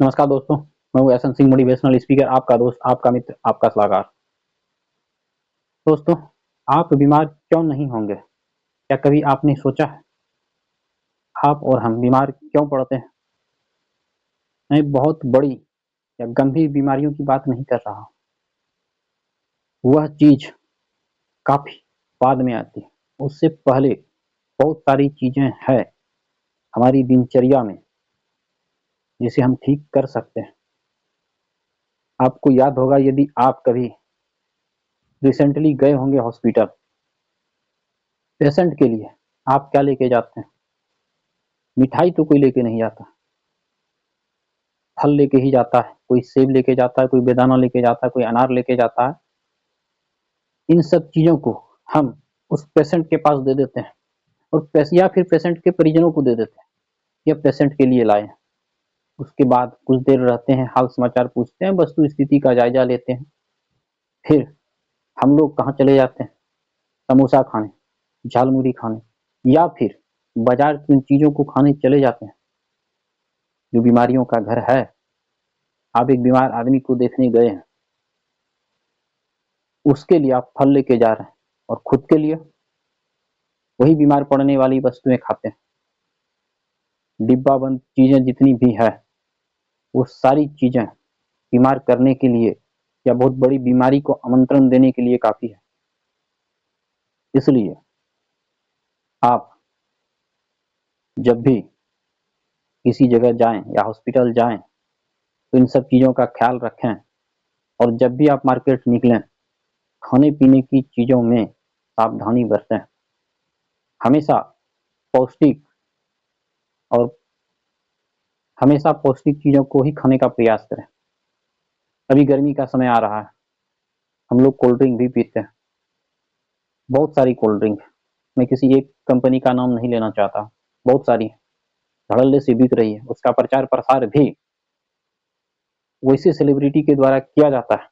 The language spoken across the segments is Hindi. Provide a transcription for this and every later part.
नमस्कार दोस्तों, मैं हूँ एसन सिंह, मोटिवेशनल स्पीकर, आपका दोस्त, आपका मित्र, आपका सलाहकार। दोस्तों, आप बीमार क्यों नहीं होंगे? क्या कभी आपने सोचा है, आप और हम बीमार क्यों पड़ते हैं? मैं बहुत बड़ी या गंभीर बीमारियों की बात नहीं कर रहा हूँ। वह चीज़ काफ़ी बाद में आती है। उससे पहले बहुत सारी चीज़ें हैं हमारी दिनचर्या में, जिसे हम ठीक कर सकते हैं। आपको याद होगा, यदि आप कभी रिसेंटली गए होंगे हॉस्पिटल, पेशेंट के लिए आप क्या लेके जाते हैं? मिठाई तो कोई लेके नहीं जाता, फल लेके ही जाता है। कोई सेब लेके जाता है, कोई बेदाना लेके जाता है, कोई अनार लेके जाता है। इन सब चीज़ों को हम उस पेशेंट के पास दे देते हैं और या फिर पेशेंट के परिजनों को दे देते हैं, या पेशेंट के लिए लाए। उसके बाद कुछ देर रहते हैं, हाल समाचार पूछते हैं, वस्तु स्थिति का जायजा लेते हैं। फिर हम लोग कहाँ चले जाते हैं? समोसा खाने, झालमुड़ी खाने, या फिर बाजार की उन चीज़ों को खाने चले जाते हैं जो बीमारियों का घर है। आप एक बीमार आदमी को देखने गए हैं, उसके लिए आप फल लेके जा रहे हैं और खुद के लिए वही बीमार पड़ने वाली वस्तुएं खाते हैं। डिब्बा बंद चीजें जितनी भी है, वो सारी चीजें बीमार करने के लिए या बहुत बड़ी बीमारी को आमंत्रण देने के लिए काफी है। इसलिए आप जब भी किसी जगह जाएं या हॉस्पिटल जाएं, तो इन सब चीजों का ख्याल रखें। और जब भी आप मार्केट निकलें, खाने पीने की चीजों में सावधानी बरतें। हमेशा पौष्टिक और हमेशा पौष्टिक चीजों को ही खाने का प्रयास करें। अभी गर्मी का समय आ रहा है, हम लोग कोल्ड ड्रिंक भी पीते हैं, बहुत सारी कोल्ड ड्रिंक। मैं किसी एक कंपनी का नाम नहीं लेना चाहता, बहुत सारी धड़ल्ले से बिक रही है। उसका प्रचार प्रसार भी वैसे सेलिब्रिटी के द्वारा किया जाता है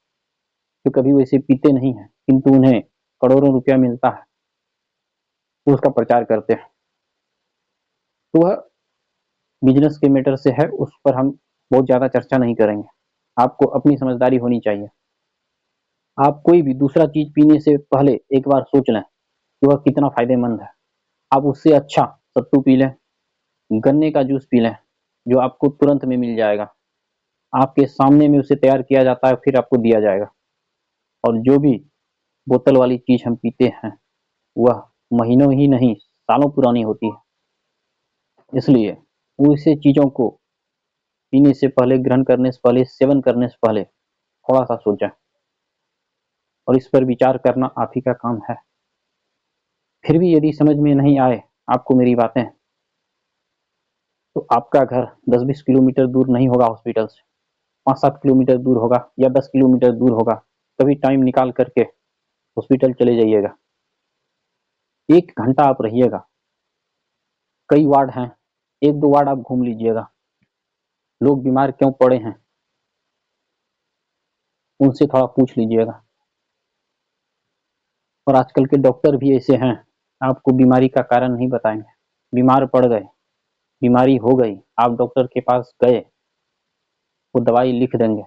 जो कभी वैसे पीते नहीं है, किंतु उन्हें करोड़ों रुपया मिलता है, वो उसका प्रचार करते हैं। तो वह बिजनेस के मैटर से है, उस पर हम बहुत ज़्यादा चर्चा नहीं करेंगे। आपको अपनी समझदारी होनी चाहिए। आप कोई भी दूसरा चीज़ पीने से पहले एक बार सोच लें कि वह कितना फ़ायदेमंद है। आप उससे अच्छा सत्तू पी लें, गन्ने का जूस पी लें, जो आपको तुरंत में मिल जाएगा। आपके सामने में उसे तैयार किया जाता है, फिर आपको दिया जाएगा। और जो भी बोतल वाली चीज़ हम पीते हैं, वह महीनों ही नहीं, सालों पुरानी होती है। इसलिए वैसे चीज़ों को पीने से पहले, ग्रहण करने से पहले, सेवन करने से पहले थोड़ा-सा सोचें, और इस पर विचार करना आप ही का काम है। फिर भी यदि समझ में नहीं आए आपको मेरी बातें, तो आपका घर 10-20 किलोमीटर दूर नहीं होगा हॉस्पिटल से, 5-7 किलोमीटर दूर होगा या 10 किलोमीटर दूर होगा। कभी टाइम निकाल करके हॉस्पिटल चले जाइएगा। 1 घंटा आप रहिएगा। कई वार्ड हैं, 1-2 वार्ड आप घूम लीजिएगा। लोग बीमार क्यों पड़े हैं, उनसे थोड़ा पूछ लीजिएगा। और आजकल के डॉक्टर भी ऐसे हैं, आपको बीमारी का कारण नहीं बताएंगे। बीमार पड़ गए, बीमारी हो गई, आप डॉक्टर के पास गए, वो दवाई लिख देंगे।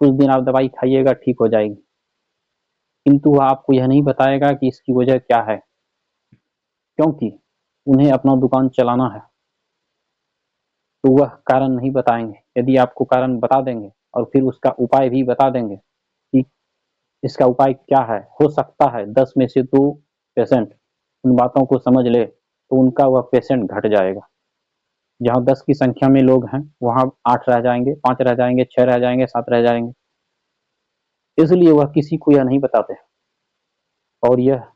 कुछ दिन आप दवाई खाइएगा, ठीक हो जाएगी, किंतु वह आपको यह नहीं बताएगा कि इसकी वजह क्या है, क्योंकि उन्हें अपना दुकान चलाना है। तो वह कारण नहीं बताएंगे। यदि आपको कारण बता देंगे और फिर उसका उपाय भी बता देंगे कि इसका उपाय क्या है, हो सकता है 10 में से 2 पेशेंट उन बातों को समझ ले, तो उनका वह पेशेंट घट जाएगा। जहाँ 10 की संख्या में लोग हैं, वहाँ 8 रह जाएंगे, 5 रह जाएंगे, 6 रह जाएंगे, 7 रह जाएंगे। इसलिए वह किसी को यह नहीं बताते। और यह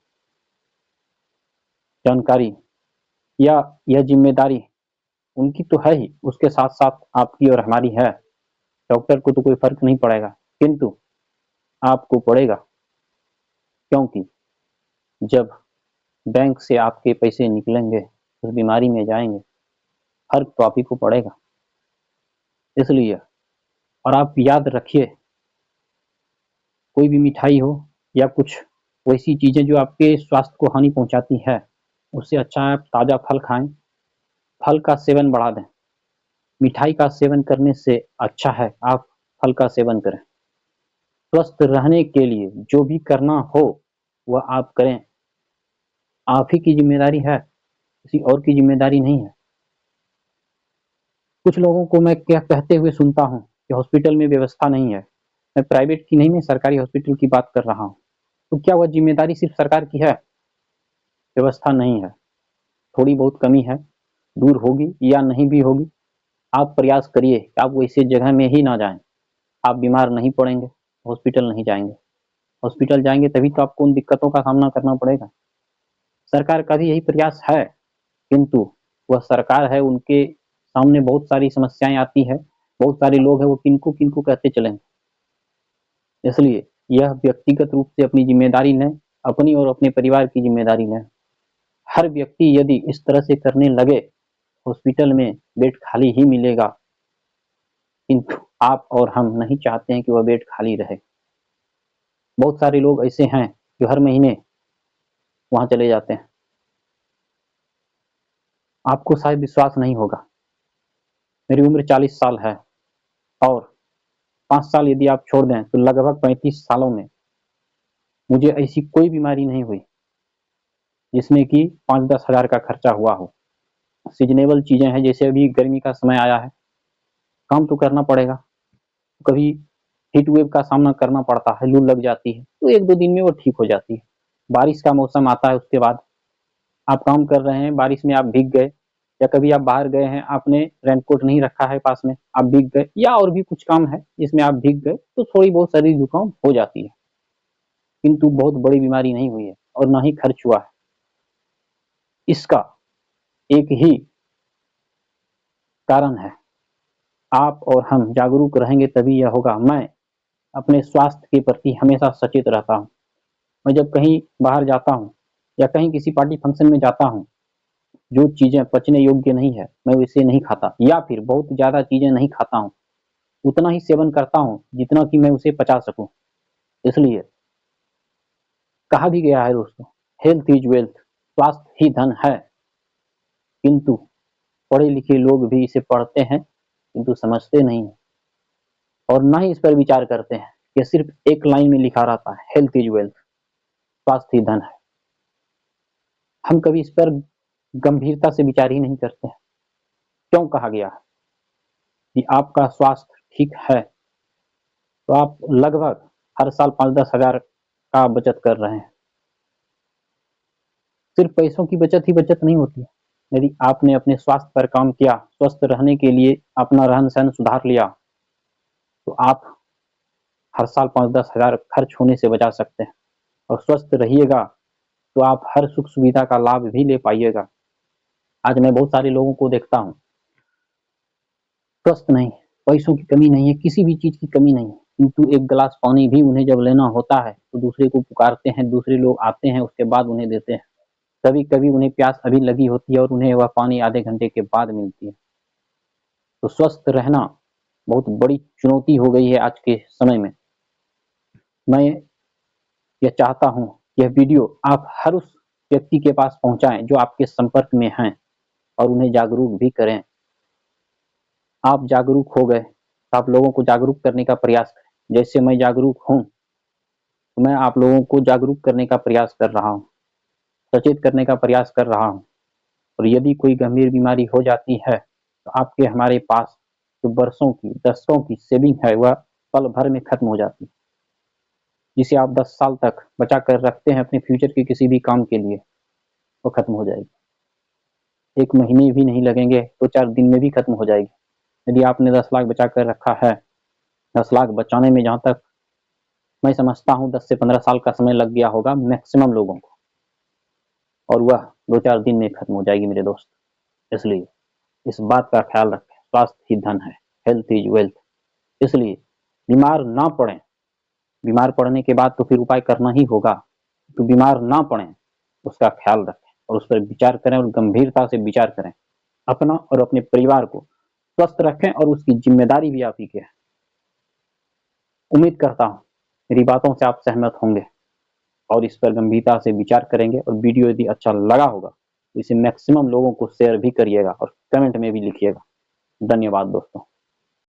जानकारी या यह जिम्मेदारी उनकी तो है ही, उसके साथ साथ आपकी और हमारी है। डॉक्टर को तो कोई फर्क नहीं पड़ेगा, किंतु आपको पड़ेगा, क्योंकि जब बैंक से आपके पैसे निकलेंगे, उस बीमारी में जाएंगे, फर्क तो आप ही को पड़ेगा। इसलिए, और आप याद रखिए, कोई भी मिठाई हो या कुछ वैसी चीजें जो आपके स्वास्थ्य को हानि पहुंचाती है, उससे अच्छा है आप ताजा फल खाएं, फल का सेवन बढ़ा दें। मिठाई का सेवन करने से अच्छा है आप फल का सेवन करें। स्वस्थ रहने के लिए जो भी करना हो वह आप करें। आप ही की जिम्मेदारी है, किसी और की जिम्मेदारी नहीं है। कुछ लोगों को मैं क्या कहते हुए सुनता हूँ कि हॉस्पिटल में व्यवस्था नहीं है। मैं प्राइवेट की नहीं, मैं सरकारी हॉस्पिटल की बात कर रहा हूँ। तो क्या वह जिम्मेदारी सिर्फ सरकार की है? व्यवस्था नहीं है, थोड़ी बहुत कमी है, दूर होगी या नहीं भी होगी। आप प्रयास करिए कि आप वैसे जगह में ही ना जाएं। आप बीमार नहीं पड़ेंगे, हॉस्पिटल नहीं जाएंगे। हॉस्पिटल जाएंगे तभी तो आपको उन दिक्कतों का सामना करना पड़ेगा। सरकार का भी यही प्रयास है, किंतु वह सरकार है, उनके सामने बहुत सारी समस्याएं आती है, बहुत सारे लोग हैं, वो किनको किनको कहते चलें। इसलिए यह व्यक्तिगत रूप से अपनी जिम्मेदारी लें, अपनी और अपने परिवार की जिम्मेदारी लें। हर व्यक्ति यदि इस तरह से करने लगे, हॉस्पिटल में बेड खाली ही मिलेगा, किंतु आप और हम नहीं चाहते हैं कि वह बेड खाली रहे। बहुत सारे लोग ऐसे हैं जो हर महीने वहां चले जाते हैं। आपको शायद विश्वास नहीं होगा, मेरी उम्र 40 साल है और 5 साल यदि आप छोड़ दें तो लगभग 35 सालों में मुझे ऐसी कोई बीमारी नहीं हुई जिसमें कि 5-10 हज़ार का खर्चा हुआ हो। सीजनेबल चीजें हैं, जैसे अभी गर्मी का समय आया है, काम तो करना पड़ेगा। कभी हीट वेव का सामना करना पड़ता है, लू लग जाती है तो 1-2 दिन में वो ठीक हो जाती है। बारिश का मौसम आता है, उसके बाद आप काम कर रहे हैं, बारिश में आप भीग गए, या कभी आप बाहर गए हैं, आपने रेनकोट नहीं रखा है पास में, आप भीग गए, या और भी कुछ काम है जिसमें आप भीग गए, तो थोड़ी बहुत सर्दी जुकाम हो जाती है, किंतु बहुत बड़ी बीमारी नहीं हुई है और ना ही खर्च हुआ है। इसका एक ही कारण है, आप और हम जागरूक रहेंगे तभी यह होगा। मैं अपने स्वास्थ्य के प्रति हमेशा सचेत रहता हूँ। मैं जब कहीं बाहर जाता हूँ या कहीं किसी पार्टी फंक्शन में जाता हूँ, जो चीजें पचने योग्य नहीं है मैं उसे नहीं खाता, या फिर बहुत ज्यादा चीजें नहीं खाता हूँ। उतना ही सेवन करता हूँ जितना कि मैं उसे पचा सकूं। इसलिए कहा भी गया है दोस्तों, हेल्थ इज वेल्थ, स्वास्थ्य ही धन है। किंतु पढ़े लिखे लोग भी इसे पढ़ते हैं किंतु समझते नहीं हैं और ना ही इस पर विचार करते हैं। ये सिर्फ एक लाइन में लिखा रहता है, हेल्थ इज वेल्थ, स्वास्थ्य ही धन है। हम कभी इस पर गंभीरता से विचार ही नहीं करते हैं। क्यों कहा गया है कि आपका स्वास्थ्य ठीक है तो आप लगभग हर साल 5-10 हज़ार का बचत कर रहे हैं। सिर्फ पैसों की बचत ही बचत नहीं होती है। यदि आपने अपने स्वास्थ्य पर काम किया, स्वस्थ रहने के लिए अपना रहन सहन सुधार लिया, तो आप हर साल 5-10 हज़ार खर्च होने से बचा सकते हैं। और स्वस्थ रहिएगा तो आप हर सुख सुविधा का लाभ भी ले पाइएगा। आज मैं बहुत सारे लोगों को देखता हूँ, स्वस्थ नहीं, पैसों की कमी नहीं है, किसी भी चीज की कमी नहीं है, किंतु एक गिलास पानी भी उन्हें जब लेना होता है तो दूसरे को पुकारते हैं, दूसरे लोग आते हैं उसके बाद उन्हें देते हैं। कभी कभी उन्हें प्यास अभी लगी होती है और उन्हें वह पानी आधे घंटे के बाद मिलती है। तो स्वस्थ रहना बहुत बड़ी चुनौती हो गई है आज के समय में। मैं यह चाहता हूँ, यह वीडियो आप हर उस व्यक्ति के पास पहुंचाएं जो आपके संपर्क में हैं और उन्हें जागरूक भी करें। आप जागरूक हो गए तो आप लोगों को जागरूक करने का प्रयास करें। जैसे मैं जागरूक हूँ तो मैं आप लोगों को जागरूक करने का प्रयास कर रहा हूँ, सचेत करने का प्रयास कर रहा हूँ। और यदि कोई गंभीर बीमारी हो जाती है तो आपके हमारे पास जो बरसों की दशकों की सेविंग है वह पल भर में खत्म हो जाती है, जिसे आप 10 साल तक बचा कर रखते हैं अपने फ्यूचर के किसी भी काम के लिए, वो खत्म हो जाएगी। 1 महीने भी नहीं लगेंगे, 2-4 दिन में भी खत्म हो जाएगी। यदि आपने 10 लाख बचा कर रखा है, 10 लाख बचाने में जहां तक मैं समझता हूँ 10 से 15 साल का समय लग गया होगा मैक्सिमम लोगों को, और वह 2-4 दिन में खत्म हो जाएगी मेरे दोस्त। इसलिए इस बात का ख्याल रखें, स्वास्थ्य ही धन है, हेल्थ इज वेल्थ। इसलिए बीमार ना पड़ें, बीमार पड़ने के बाद तो फिर उपाय करना ही होगा, तो बीमार ना पड़ें उसका ख्याल रखें और उस पर विचार करें और गंभीरता से विचार करें। अपना और अपने परिवार को स्वस्थ रखें और उसकी जिम्मेदारी भी आप ही की है। उम्मीद करता हूँ मेरी बातों से आप सहमत होंगे और इस पर गंभीरता से विचार करेंगे, और वीडियो यदि अच्छा लगा होगा तो इसे मैक्सिमम लोगों को शेयर भी करिएगा और कमेंट में भी लिखिएगा। धन्यवाद दोस्तों।